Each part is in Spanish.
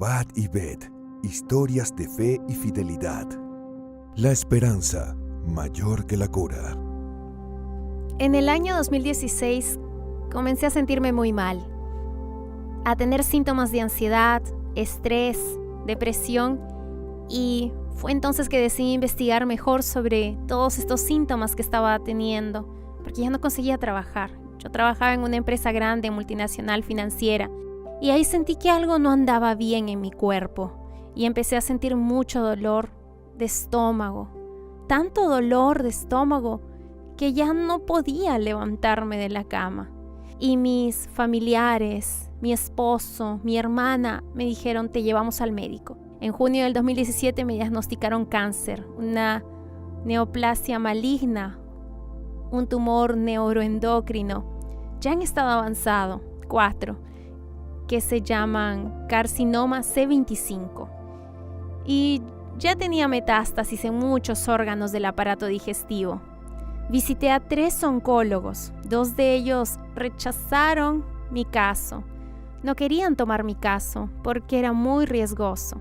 Abad y Bet, historias de fe y fidelidad. La esperanza mayor que la cura. En el año 2016 comencé a sentirme muy mal, a tener síntomas de ansiedad, estrés, depresión, y fue entonces que decidí investigar mejor sobre todos estos síntomas que estaba teniendo, porque ya no conseguía trabajar. Yo trabajaba en una empresa grande, multinacional, financiera, y ahí sentí que algo no andaba bien en mi cuerpo y empecé a sentir mucho dolor de estómago, tanto dolor de estómago que ya no podía levantarme de la cama. Y mis familiares, mi esposo, mi hermana me dijeron: te llevamos al médico. En junio del 2017 me diagnosticaron cáncer, una neoplasia maligna, un tumor neuroendocrino, ya en estado avanzado, 4, que se llaman carcinoma C25. Y ya tenía metástasis en muchos órganos del aparato digestivo. Visité a 3 oncólogos, 2 de ellos rechazaron mi caso. No querían tomar mi caso porque era muy riesgoso.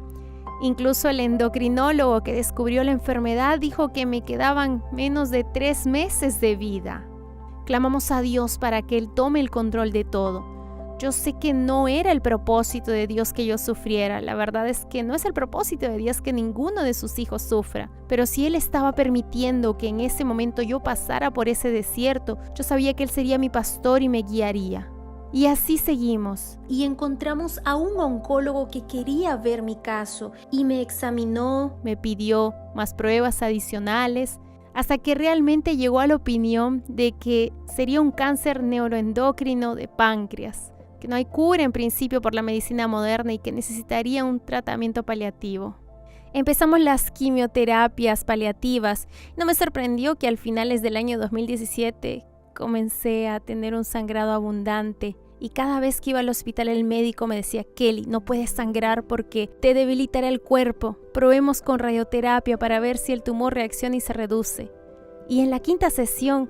Incluso el endocrinólogo que descubrió la enfermedad dijo que me quedaban menos de 3 meses de vida. Clamamos a Dios para que Él tome el control de todo. Yo sé que no era el propósito de Dios que yo sufriera. La verdad es que no es el propósito de Dios que ninguno de sus hijos sufra. Pero si Él estaba permitiendo que en ese momento yo pasara por ese desierto, yo sabía que Él sería mi pastor y me guiaría. Y así seguimos. Y encontramos a un oncólogo que quería ver mi caso y me examinó, me pidió más pruebas adicionales, hasta que realmente llegó a la opinión de que sería un cáncer neuroendocrino de páncreas, que no hay cura en principio por la medicina moderna y que necesitaría un tratamiento paliativo. Empezamos las quimioterapias paliativas. No me sorprendió que al finales del año 2017 comencé a tener un sangrado abundante y cada vez que iba al hospital el médico me decía: Kelly, no puedes sangrar porque te debilitará el cuerpo. Probemos con radioterapia para ver si el tumor reacciona y se reduce. Y en la 5ª sesión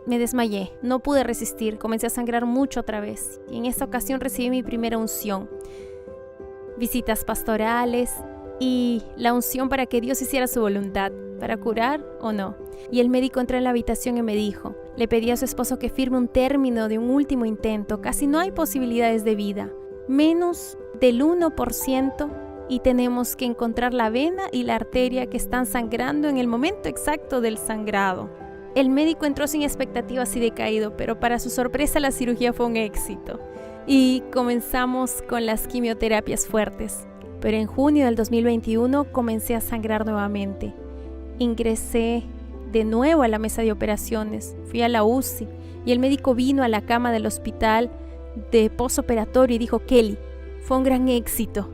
me desmayé, no pude resistir, comencé a sangrar mucho otra vez y en esta ocasión recibí mi primera unción. Visitas pastorales y la unción para que Dios hiciera su voluntad, para curar o no. Y el médico entró en la habitación y me dijo, le pedí a su esposo que firme un término de un último intento, casi no hay posibilidades de vida, menos del 1%, y tenemos que encontrar la vena y la arteria que están sangrando en el momento exacto del sangrado. El médico entró sin expectativas y decaído, pero para su sorpresa la cirugía fue un éxito y comenzamos con las quimioterapias fuertes. Pero en junio del 2021 comencé a sangrar nuevamente. Ingresé de nuevo a la mesa de operaciones, fui a la UCI y el médico vino a la cama del hospital de posoperatorio y dijo: Kelly, fue un gran éxito,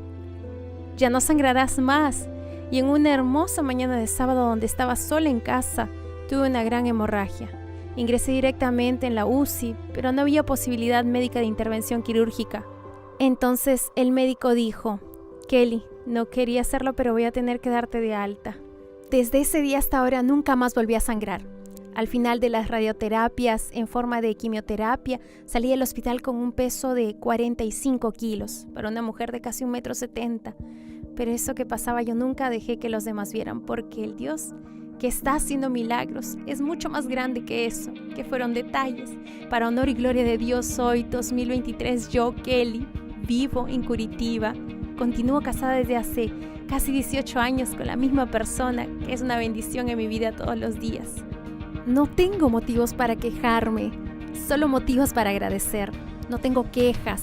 ya no sangrarás más. Y en una hermosa mañana de sábado donde estaba sola en casa, tuve una gran hemorragia. Ingresé directamente en la UCI, pero no había posibilidad médica de intervención quirúrgica. Entonces el médico dijo: Kelly, no quería hacerlo, pero voy a tener que darte de alta. Desde ese día hasta ahora nunca más volví a sangrar. Al final de las radioterapias en forma de quimioterapia, salí del hospital con un peso de 45 kilos para una mujer de casi 1,70 m. Pero eso que pasaba yo nunca dejé que los demás vieran, porque el Dios que está haciendo milagros es mucho más grande que eso, que fueron detalles. Para honor y gloria de Dios, hoy, 2023, yo, Kelly, vivo en Curitiba. Continúo casada desde hace casi 18 años con la misma persona, que es una bendición en mi vida todos los días. No tengo motivos para quejarme, solo motivos para agradecer. No tengo quejas,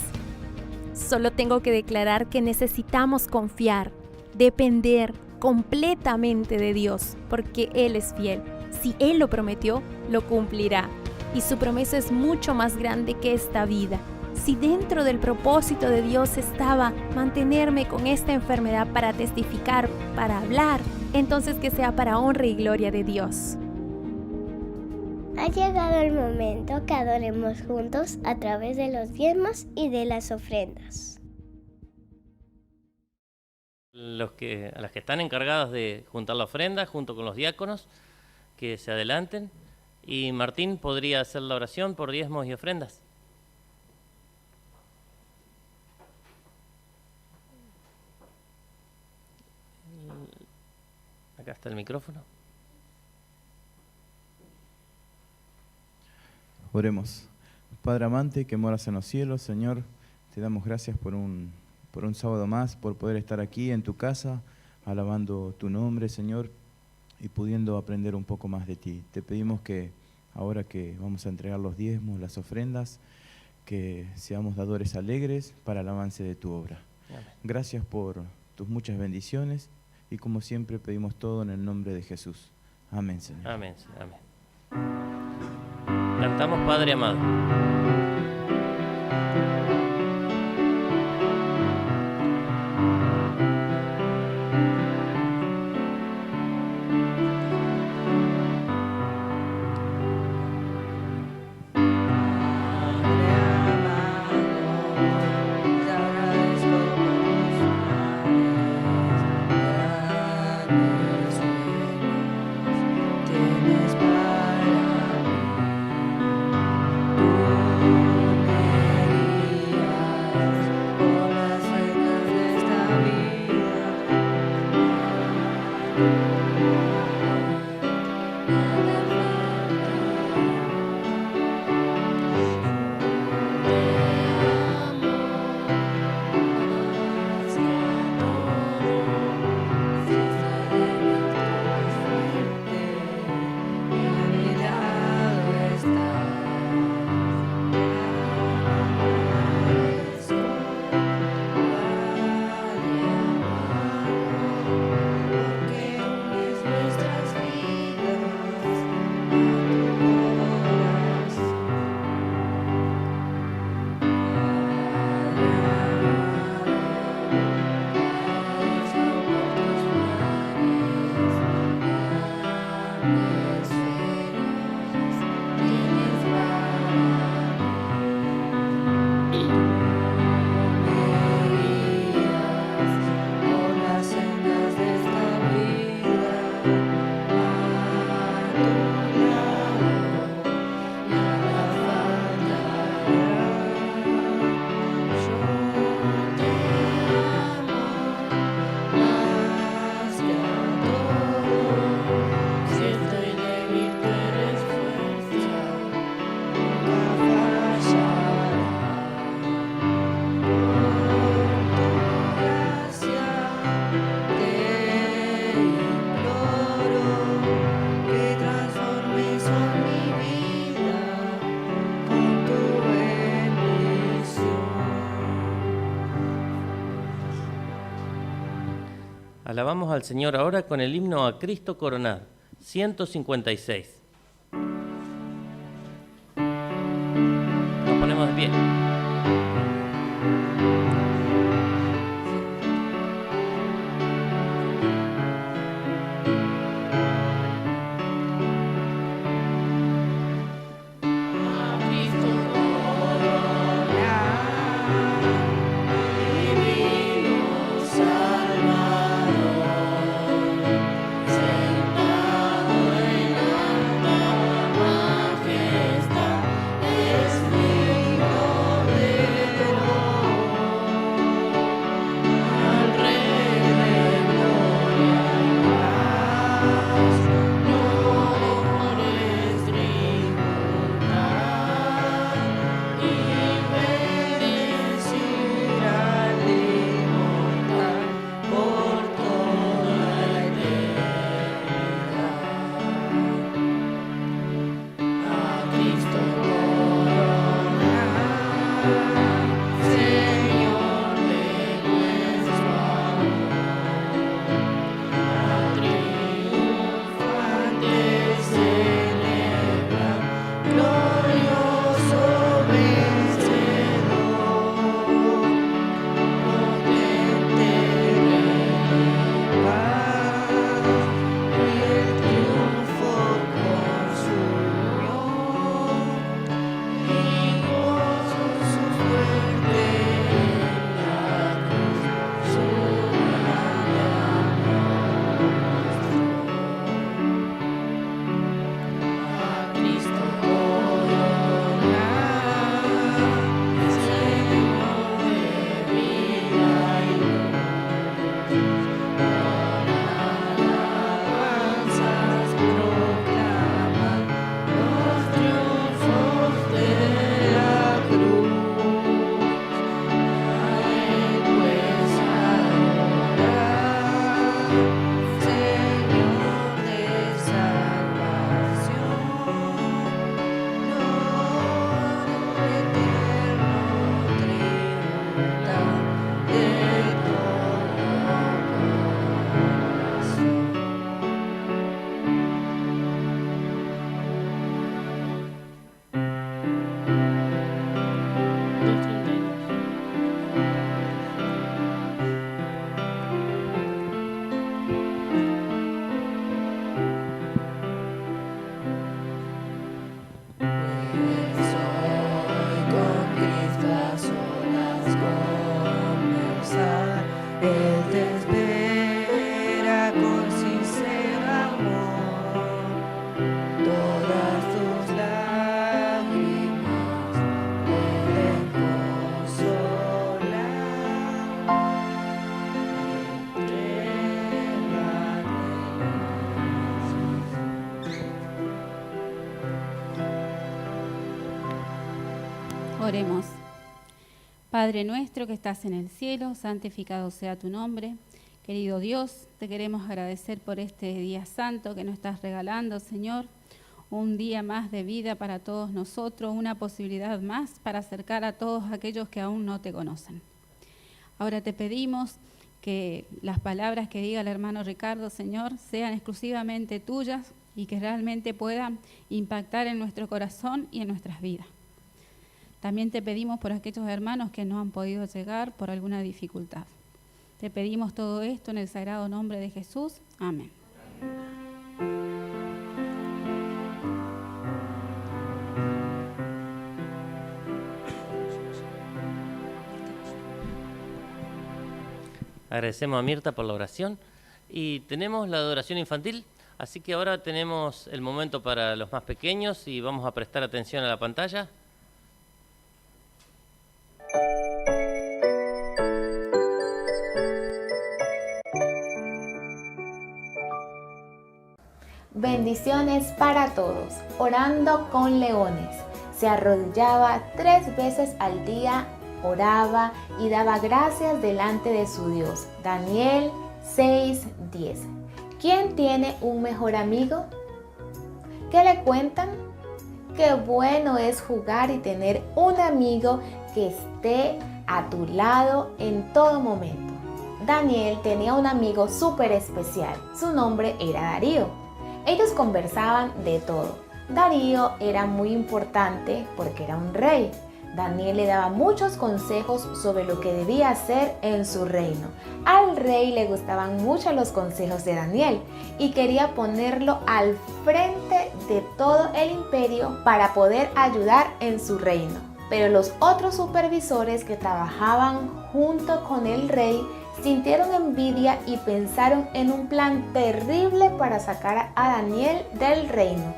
solo tengo que declarar que necesitamos confiar, depender completamente de Dios, porque Él es fiel. Si Él lo prometió, lo cumplirá. Y su promesa es mucho más grande que esta vida. Si dentro del propósito de Dios estaba mantenerme con esta enfermedad para testificar, para hablar, entonces que sea para honra y gloria de Dios. Ha llegado el momento que adoremos juntos a través de los diezmos y de las ofrendas. A las que están encargadas de juntar la ofrenda junto con los diáconos, que se adelanten. Y Martín podría hacer la oración por diezmos y ofrendas. está el micrófono. Oremos. Padre amante que moras en los cielos, Señor, te damos gracias por un sábado más, por poder estar aquí en tu casa, alabando tu nombre, Señor, y pudiendo aprender un poco más de ti. Te pedimos que ahora que vamos a entregar los diezmos, las ofrendas, que seamos dadores alegres para el avance de tu obra. Amén. Gracias por tus muchas bendiciones y como siempre pedimos todo en el nombre de Jesús. Amén, Señor. Amén, Señor, amén. Cantamos Padre amado. Alabamos al Señor ahora con el himno a Cristo coronado, 156. Nos ponemos de pie. Majestad es mi gloria. Oremos. Padre nuestro que estás en el cielo, santificado sea tu nombre. Querido Dios, te queremos agradecer por este día santo que nos estás regalando, Señor. Un día más de vida para todos nosotros, una posibilidad más para acercar a todos aquellos que aún no te conocen. Ahora te pedimos que las palabras que diga el hermano Ricardo, Señor, sean exclusivamente tuyas y que realmente puedan impactar en nuestro corazón y en nuestras vidas. También te pedimos por aquellos hermanos que no han podido llegar por alguna dificultad. Te pedimos todo esto en el sagrado nombre de Jesús. Amén. Agradecemos a Mirta por la oración y tenemos la adoración infantil, así que ahora tenemos el momento para los más pequeños y vamos a prestar atención a la pantalla. Bendiciones para todos. Orando con leones. Se arrodillaba 3 veces al día, oraba y daba gracias delante de su Dios. Daniel 6:10. ¿Quién tiene un mejor amigo? ¿Qué le cuentan? Qué bueno es jugar y tener un amigo que esté a tu lado en todo momento. Daniel tenía un amigo súper especial. Su nombre era Darío. Ellos conversaban de todo. Darío era muy importante porque era un rey. Daniel le daba muchos consejos sobre lo que debía hacer en su reino. Al rey le gustaban mucho los consejos de Daniel y quería ponerlo al frente de todo el imperio para poder ayudar en su reino. Pero los otros supervisores que trabajaban junto con el rey sintieron envidia y pensaron en un plan terrible para sacar a Daniel del reino.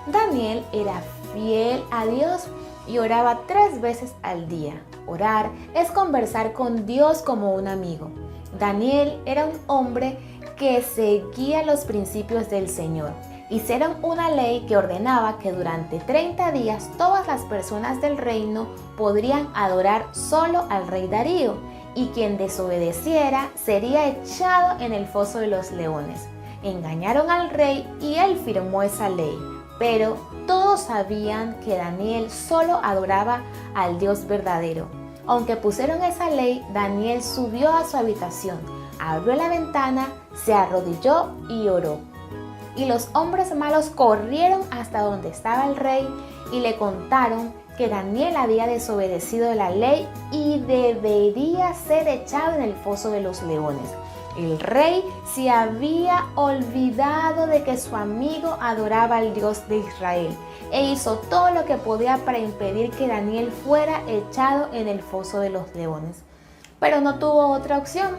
Daniel era fiel a Dios y oraba 3 veces al día. Orar es conversar con Dios como un amigo. Daniel era un hombre que seguía los principios del Señor. Hicieron una ley que ordenaba que durante 30 días todas las personas del reino podrían adorar solo al rey Darío, y quien desobedeciera sería echado en el foso de los leones. Engañaron al rey y él firmó esa ley, pero todos sabían que Daniel solo adoraba al Dios verdadero. Aunque pusieron esa ley, Daniel subió a su habitación, abrió la ventana, se arrodilló y oró. Y los hombres malos corrieron hasta donde estaba el rey y le contaron que Daniel había desobedecido la ley y debería ser echado en el foso de los leones. El rey se había olvidado de que su amigo adoraba al Dios de Israel e hizo todo lo que podía para impedir que Daniel fuera echado en el foso de los leones. Pero no tuvo otra opción.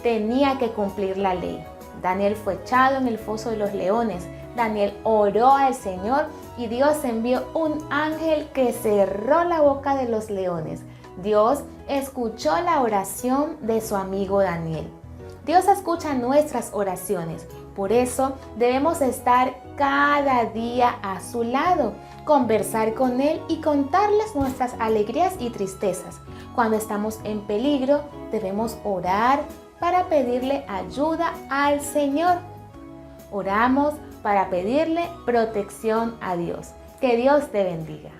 Tenía que cumplir la ley. Daniel fue echado en el foso de los leones. Daniel oró al Señor y Dios envió un ángel que cerró la boca de los leones. Dios escuchó la oración de su amigo Daniel. Dios escucha nuestras oraciones, por eso debemos estar cada día a su lado, conversar con Él y contarles nuestras alegrías y tristezas. Cuando estamos en peligro, debemos orar para pedirle ayuda al Señor. Oramos para pedirle protección a Dios. Que Dios te bendiga.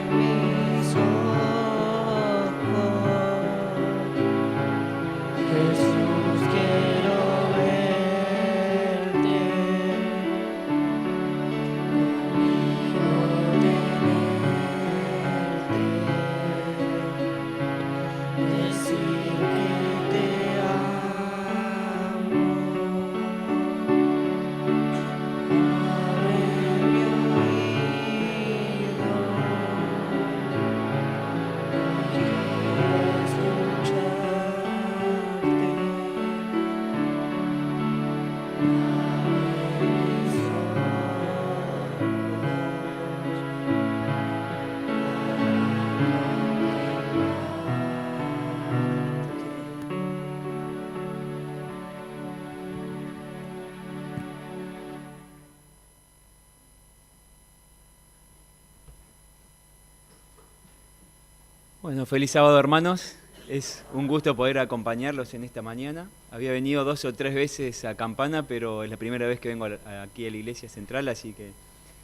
Mis ojos Bueno, feliz sábado, hermanos. Es un gusto poder acompañarlos en esta mañana. Había venido 2 o 3 veces a Campana, pero es la primera vez que vengo aquí a la iglesia central, así que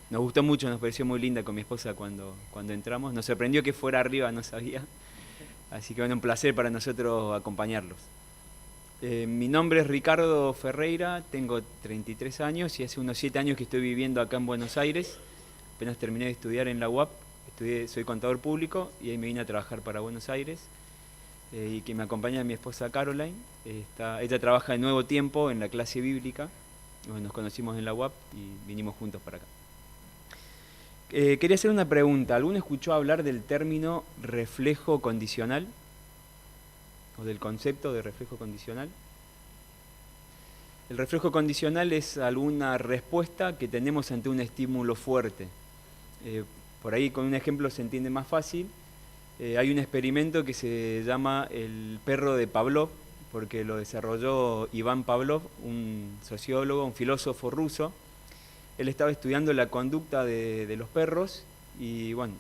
nos gustó mucho, nos pareció muy linda con mi esposa cuando entramos. Nos sorprendió que fuera arriba, no sabía. Así que bueno, un placer para nosotros acompañarlos. Mi nombre es Ricardo Ferreira, tengo 33 años y hace unos 7 años que estoy viviendo acá en Buenos Aires. Apenas terminé de estudiar en la UAP, soy contador público y ahí me vine a trabajar para Buenos Aires. Y que me acompaña mi esposa Caroline. Ella trabaja en Nuevo Tiempo en la clase bíblica. Bueno, nos conocimos en la UAP y vinimos juntos para acá. Quería hacer una pregunta. ¿Alguno escuchó hablar del término reflejo condicional? ¿O del concepto de reflejo condicional? El reflejo condicional es alguna respuesta que tenemos ante un estímulo fuerte. Por ahí con un ejemplo se entiende más fácil. Hay un experimento que se llama el perro de Pavlov, porque lo desarrolló Iván Pavlov, un sociólogo, un filósofo ruso. Él estaba estudiando la conducta de los perros y bueno,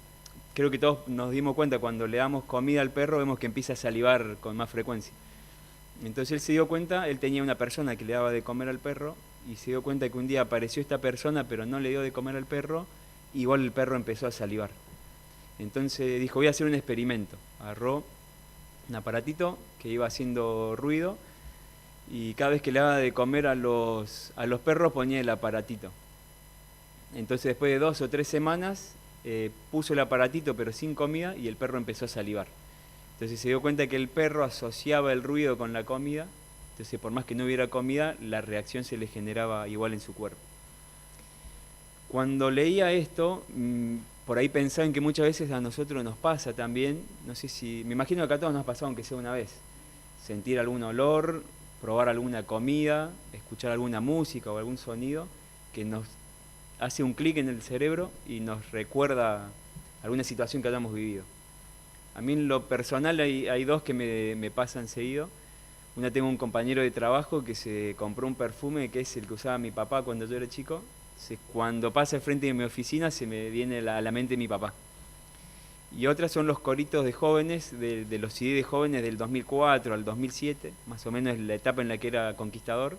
creo que todos nos dimos cuenta cuando le damos comida al perro, vemos que empieza a salivar con más frecuencia. Entonces él se dio cuenta, él tenía una persona que le daba de comer al perro y se dio cuenta que un día apareció esta persona pero no le dio de comer al perro, igual el perro empezó a salivar. Entonces dijo, voy a hacer un experimento. Agarró un aparatito que iba haciendo ruido y cada vez que le daba de comer a los perros ponía el aparatito. Entonces después de 2 o 3 semanas puso el aparatito pero sin comida y el perro empezó a salivar. Entonces se dio cuenta que el perro asociaba el ruido con la comida, entonces por más que no hubiera comida, la reacción se le generaba igual en su cuerpo. Cuando leía esto, por ahí pensaba en que muchas veces a nosotros nos pasa también, no sé si, me imagino que a todos nos ha pasado aunque sea una vez, sentir algún olor, probar alguna comida, escuchar alguna música o algún sonido que nos hace un clic en el cerebro y nos recuerda alguna situación que hayamos vivido. A mí en lo personal hay 2 que me pasan seguido. Una, tengo un compañero de trabajo que se compró un perfume que es el que usaba mi papá cuando yo era chico. Cuando pasa al frente de mi oficina se me viene a la mente mi papá. Y otras son los coritos de jóvenes, de los CD de jóvenes del 2004 al 2007, más o menos la etapa en la que era conquistador.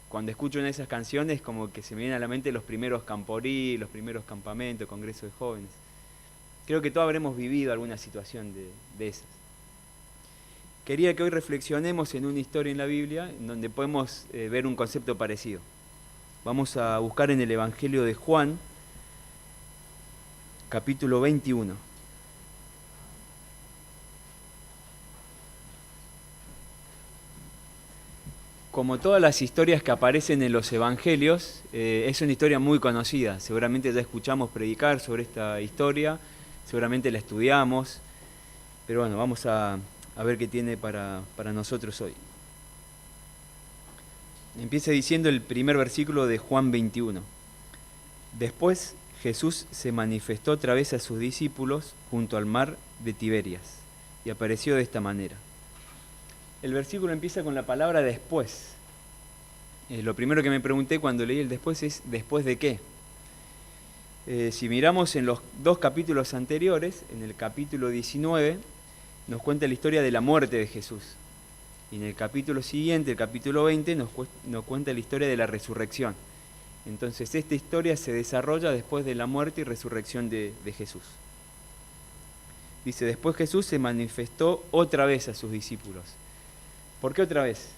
Cuando escucho una de esas canciones como que se me vienen a la mente los primeros camporí, los primeros campamentos, congresos de jóvenes. Creo que todos habremos vivido alguna situación de esas. Quería que hoy reflexionemos en una historia en la Biblia en donde podemos ver un concepto parecido. Vamos a buscar en el Evangelio de Juan, capítulo 21. Como todas las historias que aparecen en los Evangelios, es una historia muy conocida. Seguramente ya escuchamos predicar sobre esta historia, seguramente la estudiamos, pero bueno, vamos a ver qué tiene para nosotros hoy. Empieza diciendo el primer versículo de Juan 21. Después Jesús se manifestó otra vez a sus discípulos junto al mar de Tiberias y apareció de esta manera. El versículo empieza con la palabra después. Lo primero que me pregunté cuando leí el después es ¿después de qué? Si miramos en los 2 capítulos anteriores, en el capítulo 19, nos cuenta la historia de la muerte de Jesús. Y en el capítulo siguiente, el capítulo 20, nos cuenta la historia de la resurrección. Entonces esta historia se desarrolla después de la muerte y resurrección de Jesús. Dice, después Jesús se manifestó otra vez a sus discípulos. ¿Por qué otra vez?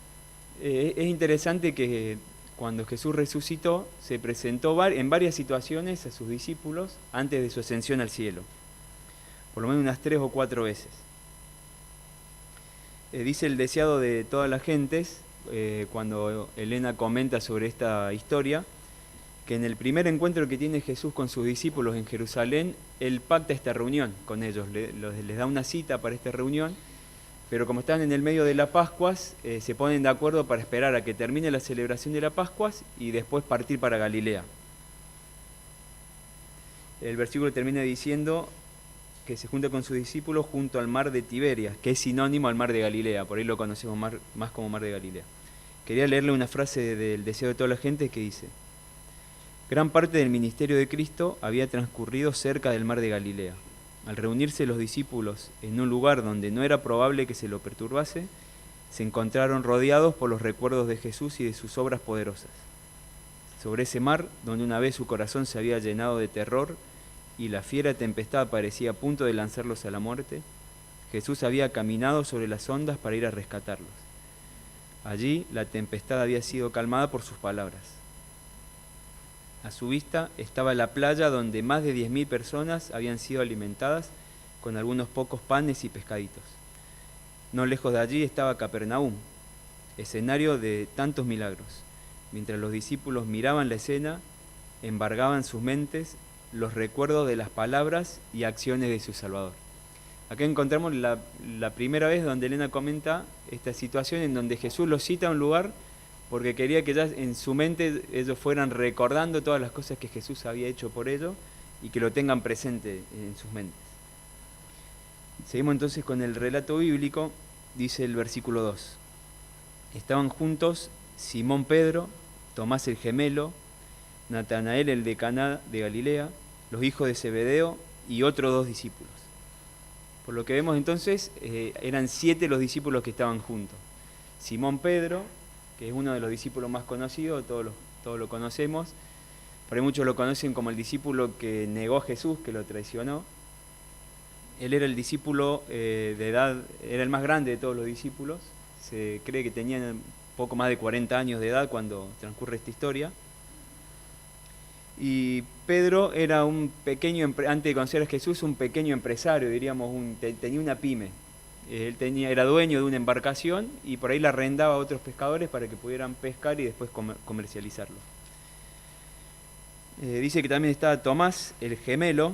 Es interesante que cuando Jesús resucitó, se presentó en varias situaciones a sus discípulos antes de su ascensión al cielo. Por lo menos unas 3 o 4 veces. Dice el deseado de todas las gentes, cuando Elena comenta sobre esta historia, que en el primer encuentro que tiene Jesús con sus discípulos en Jerusalén, Él pacta esta reunión con ellos, les da una cita para esta reunión, pero como están en el medio de las Pascuas, se ponen de acuerdo para esperar a que termine la celebración de las Pascuas y después partir para Galilea. El versículo termina diciendo que se junta con sus discípulos junto al mar de Tiberias, que es sinónimo al mar de Galilea, por ahí lo conocemos más como mar de Galilea. Quería leerle una frase del deseo de toda la gente que dice: gran parte del ministerio de Cristo había transcurrido cerca del mar de Galilea. Al reunirse los discípulos en un lugar donde no era probable que se lo perturbase, se encontraron rodeados por los recuerdos de Jesús y de sus obras poderosas. Sobre ese mar, donde una vez su corazón se había llenado de terror y la fiera tempestad parecía a punto de lanzarlos a la muerte, Jesús había caminado sobre las ondas para ir a rescatarlos. Allí la tempestad había sido calmada por sus palabras. A su vista estaba la playa donde más de 10.000 personas habían sido alimentadas con algunos pocos panes y pescaditos. No lejos de allí estaba Capernaum, escenario de tantos milagros. Mientras los discípulos miraban la escena, embargaban sus mentes los recuerdos de las palabras y acciones de su Salvador. Acá encontramos la primera vez donde Elena comenta esta situación en donde Jesús los cita a un lugar porque quería que ya en su mente ellos fueran recordando todas las cosas que Jesús había hecho por ellos y que lo tengan presente en sus mentes. Seguimos entonces con el relato bíblico, dice el versículo 2. Estaban juntos Simón Pedro, Tomás el gemelo, Natanael el de Caná de Galilea, los hijos de Zebedeo y otros 2 discípulos. Por lo que vemos entonces, eran 7 los discípulos que estaban juntos. Simón Pedro, que es uno de los discípulos más conocidos, todos lo conocemos. Por ahí muchos lo conocen como el discípulo que negó a Jesús, que lo traicionó. Él era el discípulo de edad, era el más grande de todos los discípulos. Se cree que tenía poco más de 40 años de edad cuando transcurre esta historia. Y Pedro era un pequeño, antes de conocer a Jesús, un pequeño empresario, diríamos, tenía una pyme. Él era dueño de una embarcación y por ahí la arrendaba a otros pescadores para que pudieran pescar y después comercializarlo. Dice que también estaba Tomás, el gemelo.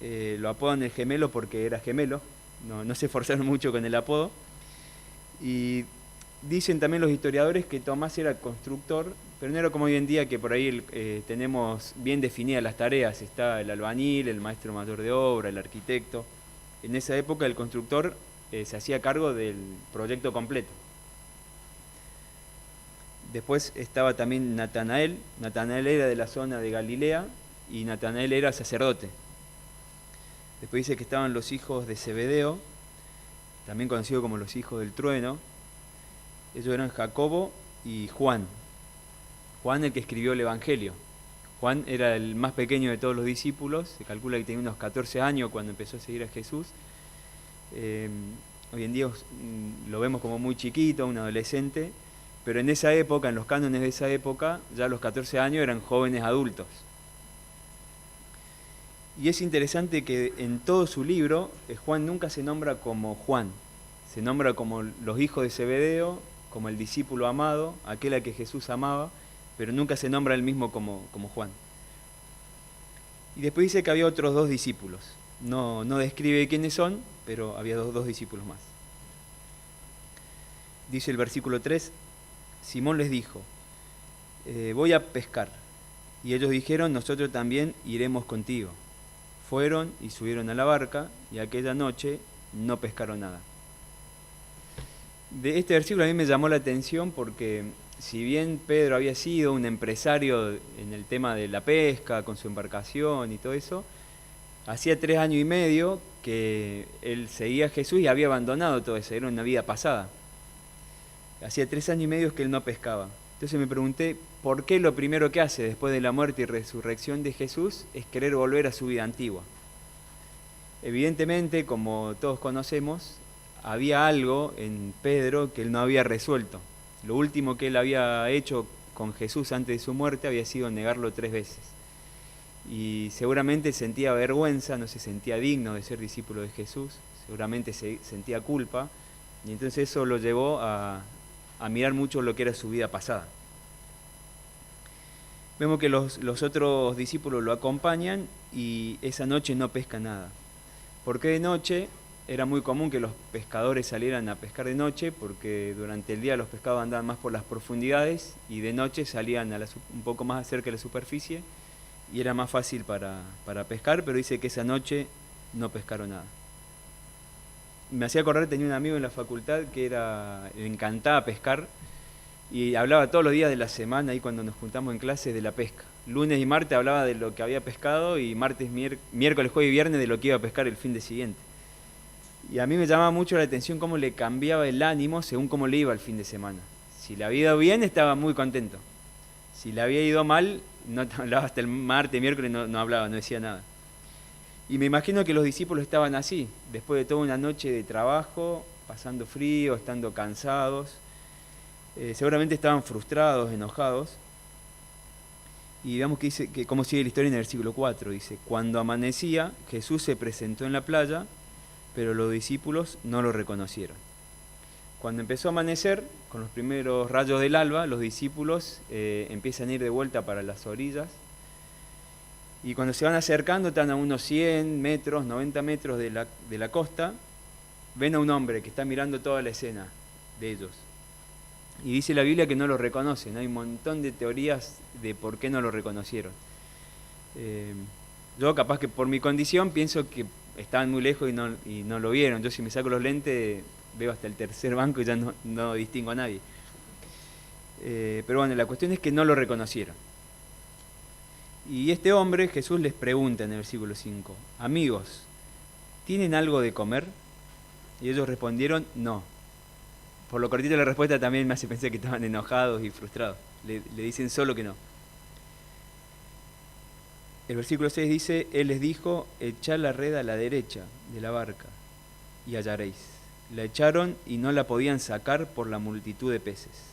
Lo apodan el gemelo porque era gemelo, no se esforzaron mucho con el apodo. Y dicen también los historiadores que Tomás era constructor, pero no era como hoy en día que por ahí tenemos bien definidas las tareas. Está el albañil, el maestro mayor de obra, el arquitecto. En esa época el constructor se hacía cargo del proyecto completo. Después estaba también Natanael. Natanael era de la zona de Galilea y Natanael era sacerdote. Después dice que estaban los hijos de Zebedeo, también conocidos como los hijos del trueno. Ellos eran Jacobo y Juan. Juan, el que escribió el Evangelio. Juan era el más pequeño de todos los discípulos, se calcula que tenía unos 14 años cuando empezó a seguir a Jesús. Hoy en día lo vemos como muy chiquito, un adolescente, pero en esa época, en los cánones de esa época, ya a los 14 años eran jóvenes adultos. Y es interesante que en todo su libro, Juan nunca se nombra como Juan, se nombra como los hijos de Zebedeo, como el discípulo amado, aquel a que Jesús amaba, pero nunca se nombra él mismo como Juan. Y después dice que había otros 2 discípulos. No describe quiénes son, pero había dos discípulos más. Dice el versículo 3, Simón les dijo, voy a pescar. Y ellos dijeron, nosotros también iremos contigo. Fueron y subieron a la barca, y aquella noche no pescaron nada. De este versículo a mí me llamó la atención porque si bien Pedro había sido un empresario en el tema de la pesca, con su embarcación y todo eso, hacía 3 años y medio que él seguía a Jesús y había abandonado todo eso, era una vida pasada. Hacía 3 años y medio que él no pescaba. Entonces me pregunté, ¿por qué lo primero que hace después de la muerte y resurrección de Jesús es querer volver a su vida antigua? Evidentemente, como todos conocemos, había algo en Pedro que él no había resuelto. Lo último que él había hecho con Jesús antes de su muerte había sido negarlo 3 veces. Y seguramente sentía vergüenza, no se sentía digno de ser discípulo de Jesús, seguramente sentía culpa, y entonces eso lo llevó a mirar mucho lo que era su vida pasada. Vemos que los otros discípulos lo acompañan y esa noche no pesca nada. ¿Por qué de noche? Era muy común que los pescadores salieran a pescar de noche porque durante el día los pescados andaban más por las profundidades y de noche salían un poco más cerca de la superficie y era más fácil para pescar, pero dice que esa noche no pescaron nada. Me hacía acordar, tenía un amigo en la facultad que le encantaba pescar y hablaba todos los días de la semana, ahí cuando nos juntamos en clase, de la pesca. Lunes y martes hablaba de lo que había pescado y martes, miércoles, jueves y viernes de lo que iba a pescar el fin de siguiente. Y a mí me llamaba mucho la atención cómo le cambiaba el ánimo según cómo le iba el fin de semana. Si le había ido bien, estaba muy contento. Si le había ido mal, no te hablaba hasta el martes, miércoles, no hablaba, no decía nada. Y me imagino que los discípulos estaban así, después de toda una noche de trabajo, pasando frío, estando cansados. Seguramente estaban frustrados, enojados. Y veamos que dice, cómo sigue la historia en el versículo 4. Dice, cuando amanecía, Jesús se presentó en la playa, pero los discípulos no lo reconocieron. Cuando empezó a amanecer, con los primeros rayos del alba, los discípulos empiezan a ir de vuelta para las orillas. Y cuando se van acercando, están a unos 100 metros, 90 metros de la costa, ven a un hombre que está mirando toda la escena de ellos. Y dice la Biblia que no lo reconocen. Hay un montón de teorías de por qué no lo reconocieron. Yo capaz que por mi condición pienso que estaban muy lejos y no lo vieron. Yo si me saco los lentes veo hasta el tercer banco y ya no distingo a nadie. Pero bueno, la cuestión es que no lo reconocieron. Y este hombre, Jesús les pregunta en el versículo 5, amigos, ¿tienen algo de comer? Y ellos respondieron, no. Por lo cortito de la respuesta también me hace pensar que estaban enojados y frustrados. Le dicen solo que no. El versículo 6 dice, Él les dijo, echad la red a la derecha de la barca y hallaréis. La echaron y no la podían sacar por la multitud de peces.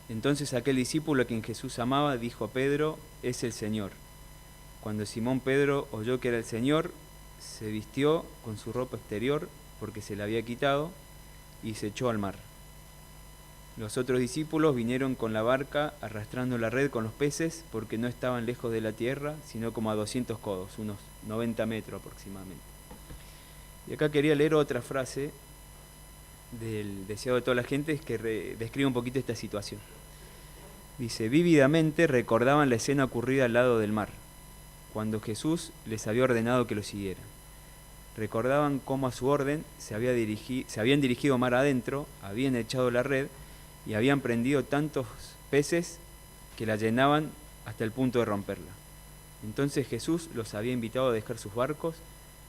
Entonces aquel discípulo a quien Jesús amaba dijo a Pedro, es el Señor. Cuando Simón Pedro oyó que era el Señor, se vistió con su ropa exterior porque se la había quitado y se echó al mar. Los otros discípulos vinieron con la barca arrastrando la red con los peces porque no estaban lejos de la tierra, sino como a 200 codos, unos 90 metros aproximadamente. Y acá quería leer otra frase del deseado de toda la gente que describe un poquito esta situación. Dice, vívidamente recordaban la escena ocurrida al lado del mar, cuando Jesús les había ordenado que lo siguieran. Recordaban cómo a su orden se habían dirigido mar adentro, habían echado la red y habían prendido tantos peces que la llenaban hasta el punto de romperla. Entonces Jesús los había invitado a dejar sus barcos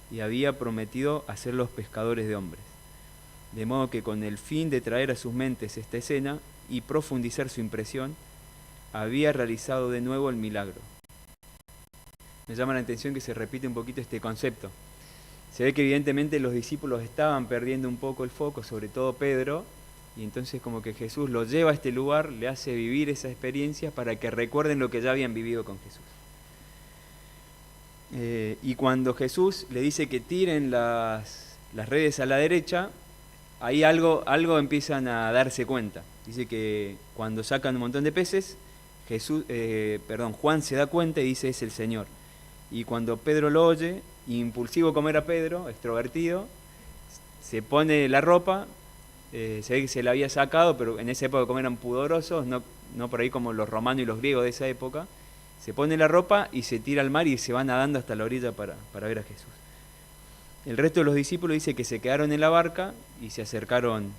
y había prometido hacerlos pescadores de hombres. De modo que con el fin de traer a sus mentes esta escena y profundizar su impresión, había realizado de nuevo el milagro. Me llama la atención que se repite un poquito este concepto. Se ve que evidentemente los discípulos estaban perdiendo un poco el foco, sobre todo Pedro, y entonces como que Jesús los lleva a este lugar, le hace vivir esa experiencia para que recuerden lo que ya habían vivido con Jesús. Y cuando Jesús le dice que tiren las redes a la derecha, ahí algo empiezan a darse cuenta. Dice que cuando sacan un montón de peces, Juan se da cuenta y dice es el Señor. Y cuando Pedro lo oye, impulsivo como era Pedro, extrovertido, se pone la ropa, se ve que se la había sacado, pero en esa época como eran pudorosos, no por ahí como los romanos y los griegos de esa época, se pone la ropa y se tira al mar y se va nadando hasta la orilla para ver a Jesús. El resto de los discípulos dice que se quedaron en la barca y se acercaron,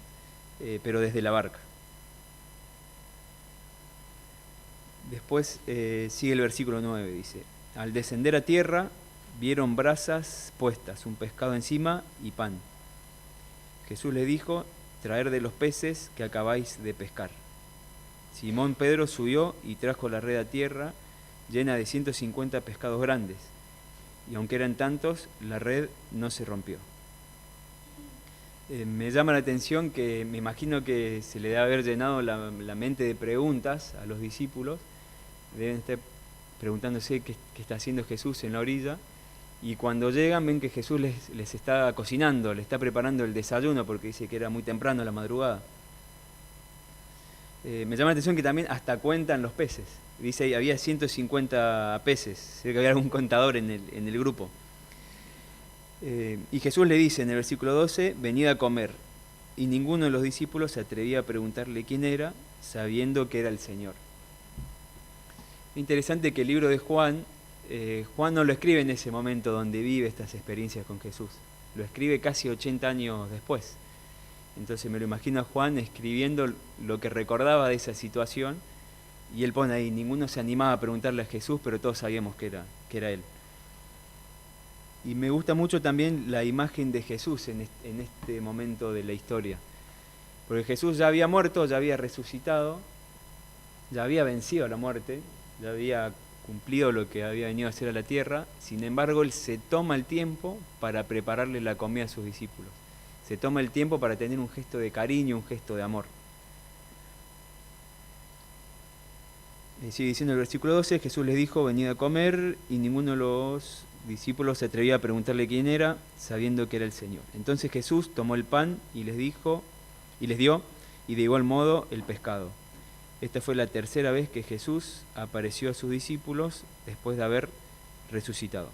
pero desde la barca. Después sigue el versículo 9, dice, al descender a tierra vieron brasas puestas, un pescado encima y pan. Jesús les dijo, traer de los peces que acabáis de pescar. Simón Pedro subió y trajo la red a tierra, llena de 150 pescados grandes, y aunque eran tantos, la red no se rompió. Me llama la atención que me imagino que se le debe haber llenado la mente de preguntas a los discípulos, deben estar preguntándose qué está haciendo Jesús en la orilla, y cuando llegan ven que Jesús les está cocinando, les está preparando el desayuno, porque dice que era muy temprano a la madrugada. Me llama la atención que también hasta cuentan los peces. Dice ahí, había 150 peces, sé que había algún contador en el grupo. Y Jesús le dice en el versículo 12, venid a comer. Y ninguno de los discípulos se atrevía a preguntarle quién era, sabiendo que era el Señor. Interesante que el libro de Juan no lo escribe en ese momento donde vive estas experiencias con Jesús. Lo escribe casi 80 años después. Entonces me lo imagino a Juan escribiendo lo que recordaba de esa situación, y él pone ahí, ninguno se animaba a preguntarle a Jesús, pero todos sabíamos que era él. Y me gusta mucho también la imagen de Jesús en este momento de la historia, porque Jesús ya había muerto, ya había resucitado, ya había vencido a la muerte, ya había cumplido lo que había venido a hacer a la tierra. Sin embargo, él se toma el tiempo para prepararle la comida a sus discípulos. Se toma el tiempo para tener un gesto de cariño, un gesto de amor. Sigue diciendo el versículo 12, Jesús les dijo, venid a comer, y ninguno de los discípulos se atrevía a preguntarle quién era, sabiendo que era el Señor. Entonces Jesús tomó el pan y les dio, y de igual modo el pescado. Esta fue la tercera vez que Jesús apareció a sus discípulos después de haber resucitado.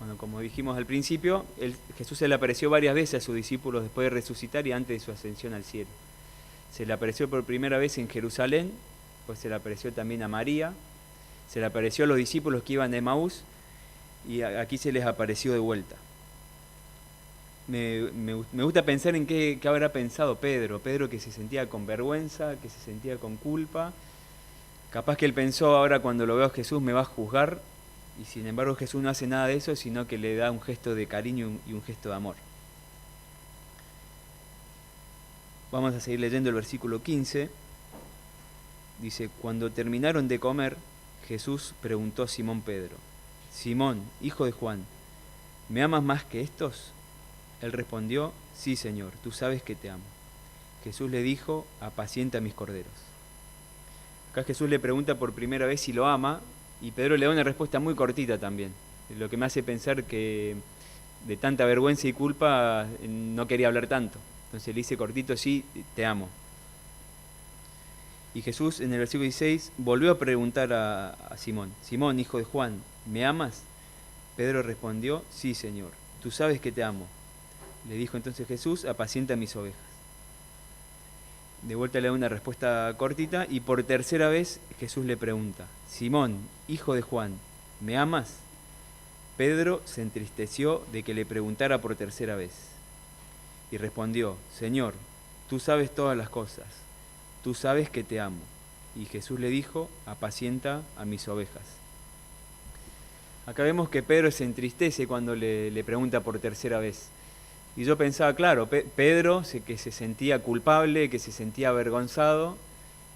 Bueno, como dijimos al principio, Jesús se le apareció varias veces a sus discípulos después de resucitar y antes de su ascensión al cielo. Se le apareció por primera vez en Jerusalén, pues se le apareció también a María, se le apareció a los discípulos que iban de Emaús, y aquí se les apareció de vuelta. Me gusta pensar en qué habrá pensado Pedro que se sentía con vergüenza, que se sentía con culpa. Capaz que él pensó, ahora cuando lo veo a Jesús me va a juzgar, y sin embargo Jesús no hace nada de eso, sino que le da un gesto de cariño y un gesto de amor. Vamos a seguir leyendo el versículo 15. Dice, cuando terminaron de comer, Jesús preguntó a Simón Pedro, Simón, hijo de Juan, ¿me amas más que estos? Él respondió, sí, Señor, tú sabes que te amo. Jesús le dijo, apacienta mis corderos. Acá Jesús le pregunta por primera vez si lo ama, y Pedro le da una respuesta muy cortita también, lo que me hace pensar que de tanta vergüenza y culpa no quería hablar tanto. Entonces le dice cortito, sí, te amo. Y Jesús en el versículo 16 volvió a preguntar a Simón, Simón, hijo de Juan, ¿me amas? Pedro respondió, sí, Señor, tú sabes que te amo. Le dijo entonces Jesús, apacienta mis ovejas. De vuelta le da una respuesta cortita, y por tercera vez Jesús le pregunta, Simón, hijo de Juan, ¿me amas? Pedro se entristeció de que le preguntara por tercera vez, y respondió, Señor, tú sabes todas las cosas, tú sabes que te amo. Y Jesús le dijo, apacienta a mis ovejas. Acá vemos que Pedro se entristece cuando le pregunta por tercera vez. Y yo pensaba, claro, Pedro que se sentía culpable, que se sentía avergonzado,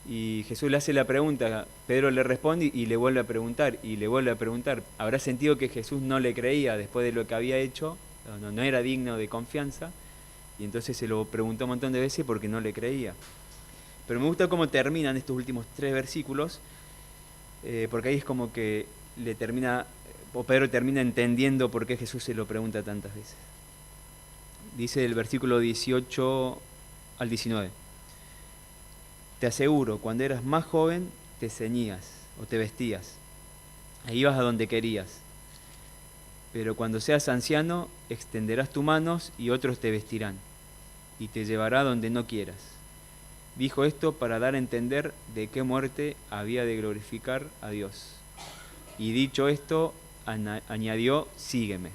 y Jesús le hace la pregunta, Pedro le responde y le vuelve a preguntar, y le vuelve a preguntar. Habrá sentido que Jesús no le creía después de lo que había hecho, no era digno de confianza, y entonces se lo preguntó un montón de veces porque no le creía. Pero me gusta cómo terminan estos últimos 3 versículos, porque ahí es como que Pedro termina entendiendo por qué Jesús se lo pregunta tantas veces. Dice el versículo 18 al 19. Te aseguro, cuando eras más joven te ceñías o te vestías e ibas a donde querías. Pero cuando seas anciano extenderás tus manos y otros te vestirán y te llevará donde no quieras. Dijo esto para dar a entender de qué muerte había de glorificar a Dios. Y dicho esto, añadió, sígueme.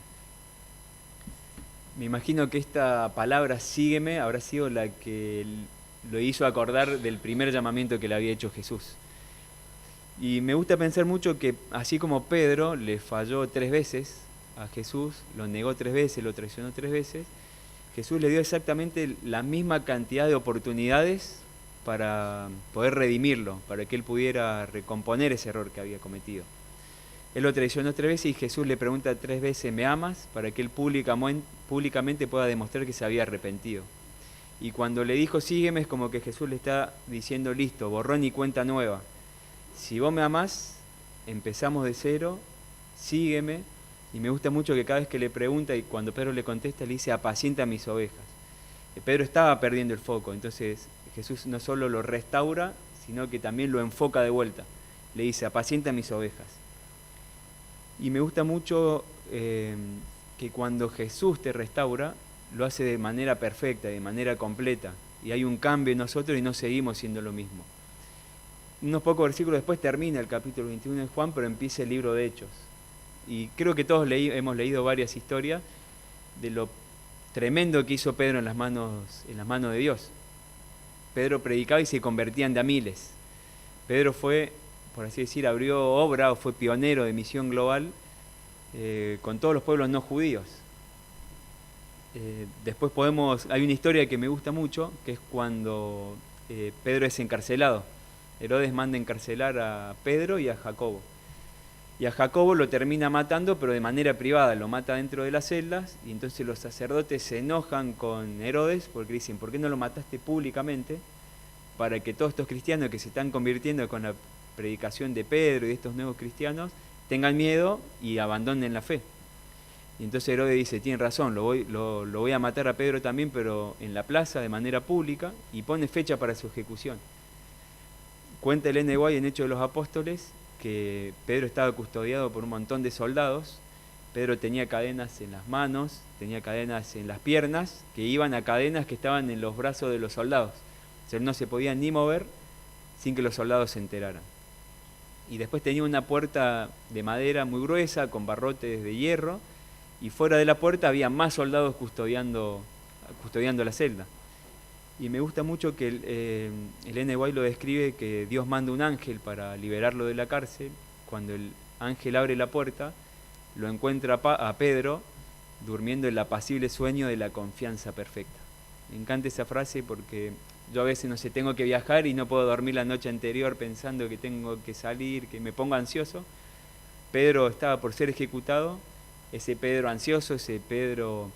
Me imagino que esta palabra sígueme habrá sido la que lo hizo acordar del primer llamamiento que le había hecho Jesús. Y me gusta pensar mucho que así como Pedro le falló 3 veces a Jesús, lo negó 3 veces, lo traicionó 3 veces, Jesús le dio exactamente la misma cantidad de oportunidades para poder redimirlo, para que él pudiera recomponer ese error que había cometido. Él lo traicionó 3 veces y Jesús le pregunta 3 veces, ¿me amas? Para que él públicamente pueda demostrar que se había arrepentido. Y cuando le dijo, sígueme, es como que Jesús le está diciendo, listo, borrón y cuenta nueva. Si vos me amás, empezamos de cero, sígueme. Y me gusta mucho que cada vez que le pregunta y cuando Pedro le contesta, le dice, apacienta mis ovejas. Pedro estaba perdiendo el foco, entonces Jesús no solo lo restaura, sino que también lo enfoca de vuelta. Le dice, apacienta mis ovejas. Y me gusta mucho que cuando Jesús te restaura, lo hace de manera perfecta, de manera completa. Y hay un cambio en nosotros y no seguimos siendo lo mismo. Unos pocos versículos después termina el capítulo 21 de Juan, pero empieza el libro de Hechos. Y creo que todos hemos leído varias historias de lo tremendo que hizo Pedro en las manos de Dios. Pedro predicaba y se convertían de a miles. Pedro fue, por así decir, abrió obra o fue pionero de misión global con todos los pueblos no judíos. Después hay una historia que me gusta mucho, que es cuando Pedro es encarcelado. Herodes manda encarcelar a Pedro y a Jacobo. Y a Jacobo lo termina matando, pero de manera privada, lo mata dentro de las celdas, y entonces los sacerdotes se enojan con Herodes porque dicen, ¿por qué no lo mataste públicamente? Para que todos estos cristianos que se están convirtiendo con la predicación de Pedro y de estos nuevos cristianos tengan miedo y abandonen la fe. Y entonces Herodes dice, tiene razón, lo voy a matar a Pedro también, pero en la plaza, de manera pública, y pone fecha para su ejecución. Cuenta Ellen White en Hechos de los Apóstoles que Pedro estaba custodiado por un montón de soldados. Pedro tenía cadenas en las manos, tenía cadenas en las piernas, que iban a cadenas que estaban en los brazos de los soldados. O sea, él no se podía ni mover sin que los soldados se enteraran. Y después tenía una puerta de madera muy gruesa, con barrotes de hierro, y fuera de la puerta había más soldados custodiando la celda. Y me gusta mucho que Ellen White lo describe, que Dios manda un ángel para liberarlo de la cárcel. Cuando el ángel abre la puerta, lo encuentra a Pedro durmiendo el apacible sueño de la confianza perfecta. Me encanta esa frase porque yo a veces, no sé, tengo que viajar y no puedo dormir la noche anterior pensando que tengo que salir, que me pongo ansioso. Pedro estaba por ser ejecutado, ese Pedro ansioso, ese Pedro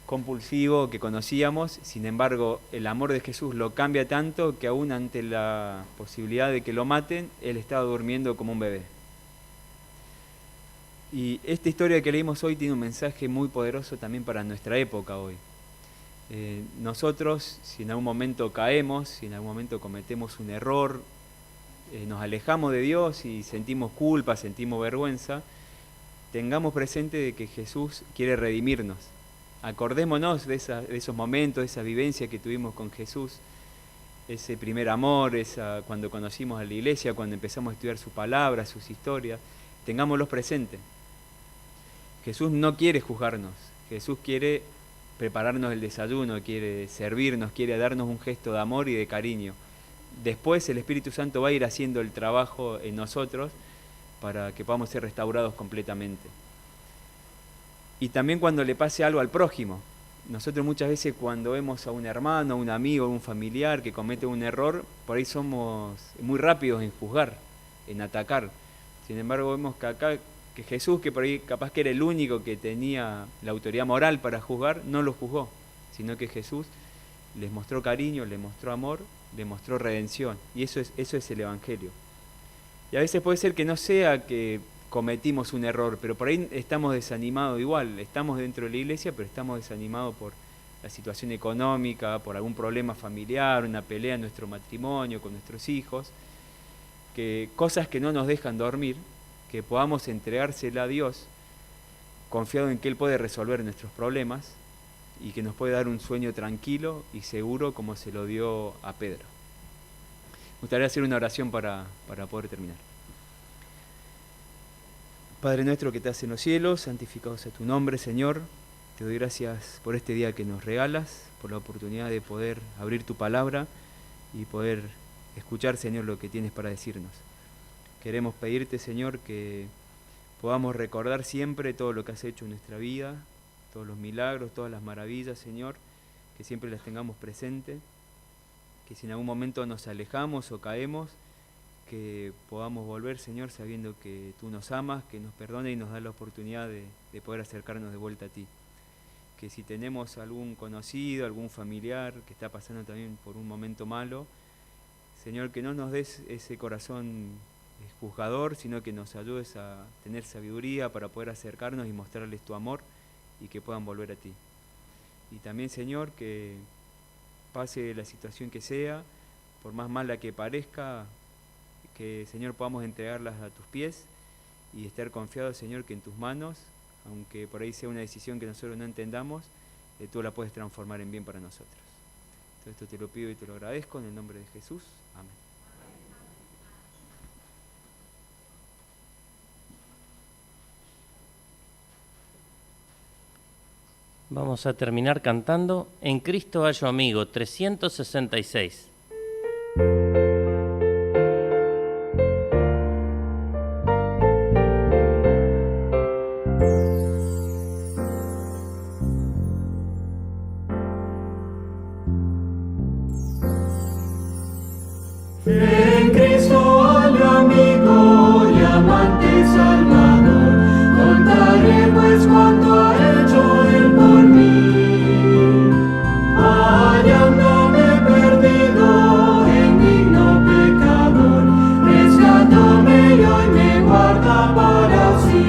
compulsivo que conocíamos. Sin embargo, el amor de Jesús lo cambia tanto que aún ante la posibilidad de que lo maten, él estaba durmiendo como un bebé. Y esta historia que leímos hoy tiene un mensaje muy poderoso también para nuestra época hoy. Nosotros, si en algún momento caemos, si en algún momento cometemos un error, nos alejamos de Dios y sentimos culpa, sentimos vergüenza, tengamos presente de que Jesús quiere redimirnos. Acordémonos de esos momentos, de esa vivencia que tuvimos con Jesús, ese primer amor, cuando conocimos a la iglesia, cuando empezamos a estudiar su palabra, sus historias, tengámoslos presentes. Jesús no quiere juzgarnos, Jesús quiere prepararnos el desayuno, quiere servirnos, quiere darnos un gesto de amor y de cariño. Después el Espíritu Santo va a ir haciendo el trabajo en nosotros para que podamos ser restaurados completamente. Y también cuando le pase algo al prójimo. Nosotros muchas veces cuando vemos a un hermano, un amigo, un familiar que comete un error, por ahí somos muy rápidos en juzgar, en atacar. Sin embargo, vemos que acá, que Jesús, que por ahí capaz que era el único que tenía la autoridad moral para juzgar, no lo juzgó, sino que Jesús les mostró cariño, les mostró amor, les mostró redención. Y eso es el Evangelio. Y a veces puede ser que no sea que cometimos un error, pero por ahí estamos desanimados igual, estamos dentro de la iglesia, pero estamos desanimados por la situación económica, por algún problema familiar, una pelea en nuestro matrimonio, con nuestros hijos, que cosas que no nos dejan dormir, que podamos entregársela a Dios, confiado en que Él puede resolver nuestros problemas y que nos puede dar un sueño tranquilo y seguro como se lo dio a Pedro. Me gustaría hacer una oración para poder terminar. Padre nuestro que estás en los cielos, santificado sea tu nombre, Señor. Te doy gracias por este día que nos regalas, por la oportunidad de poder abrir tu palabra y poder escuchar, Señor, lo que tienes para decirnos. Queremos pedirte, Señor, que podamos recordar siempre todo lo que has hecho en nuestra vida, todos los milagros, todas las maravillas, Señor, que siempre las tengamos presentes, que si en algún momento nos alejamos o caemos, que podamos volver, Señor, sabiendo que tú nos amas, que nos perdona y nos da la oportunidad de poder acercarnos de vuelta a ti. Que si tenemos algún conocido, algún familiar que está pasando también por un momento malo, Señor, que no nos des ese corazón juzgador, sino que nos ayudes a tener sabiduría para poder acercarnos y mostrarles tu amor y que puedan volver a ti. Y también, Señor, que pase la situación que sea, por más mala que parezca, que, Señor, podamos entregarlas a tus pies y estar confiados, Señor, que en tus manos, aunque por ahí sea una decisión que nosotros no entendamos, tú la puedes transformar en bien para nosotros. Todo esto te lo pido y te lo agradezco en el nombre de Jesús. Amén. Vamos a terminar cantando En Cristo hallo amigo, 366. En Cristo hallo amigo y amante Salvador, contaré pues cuanto ha hecho Él por mí. Hallándome perdido en digno pecador, rescatóme y hoy me guarda para sí.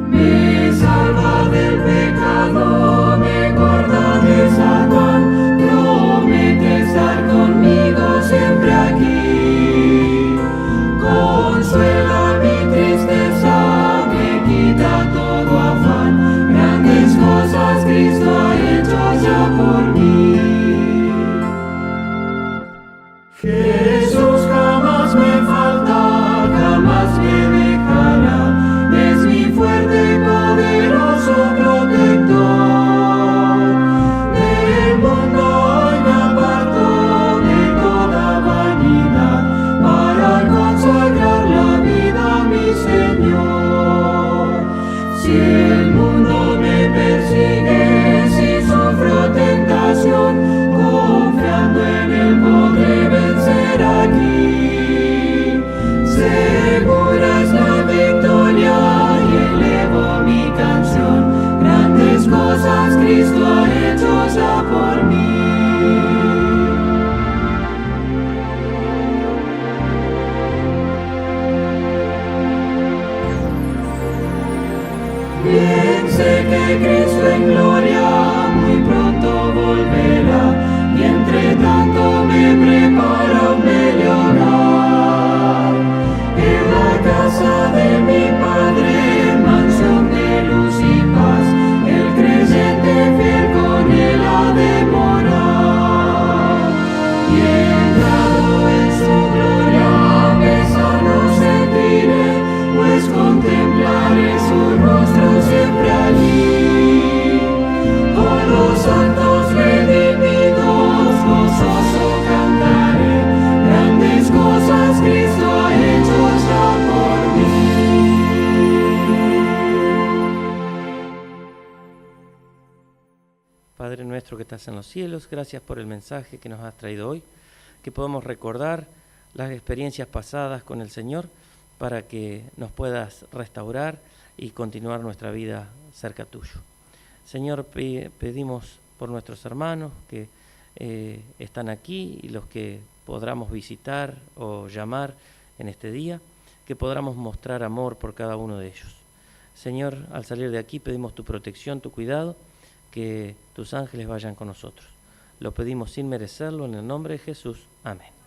Me salva del pecado, me guarda de Satán, promete estar conmigo siempre aquí. Consuela mi tristeza, me quita todo afán, grandes cosas Cristo ha hecho ya por mí. Jesús jamás me falta, jamás me dejará, es mi fuerte y poderoso protector. Del mundo hoy me aparto de toda vanidad, para consagrar la vida a mi Señor. Si el mundo me persigue, si sufro tentación, confiando en Él podré vencer aquí. Segura es la victoria y elevo mi canción, grandes cosas Cristo ha hecho ya por mí. Bien sé que Cristo en gloria muy pronto volverá, y entre tanto me prepara un bello hogar. En la casa de mi Padre, mansión de luz y paz, el creyente fiel con Él ha de morar. Y entrado en su gloria, besarlo sentiré, pues contemplaré su rostro siempre allí. Con los santos redimidos, gozoso cantaré, grandes cosas Cristo ha hecho ya por mí. Padre nuestro que estás en los cielos, gracias por el mensaje que nos has traído hoy, que podamos recordar las experiencias pasadas con el Señor para que nos puedas restaurar y continuar nuestra vida cerca tuyo. Señor, pedimos por nuestros hermanos que están aquí y los que podamos visitar o llamar en este día, que podamos mostrar amor por cada uno de ellos. Señor, al salir de aquí pedimos tu protección, tu cuidado, que tus ángeles vayan con nosotros. Lo pedimos sin merecerlo en el nombre de Jesús. Amén.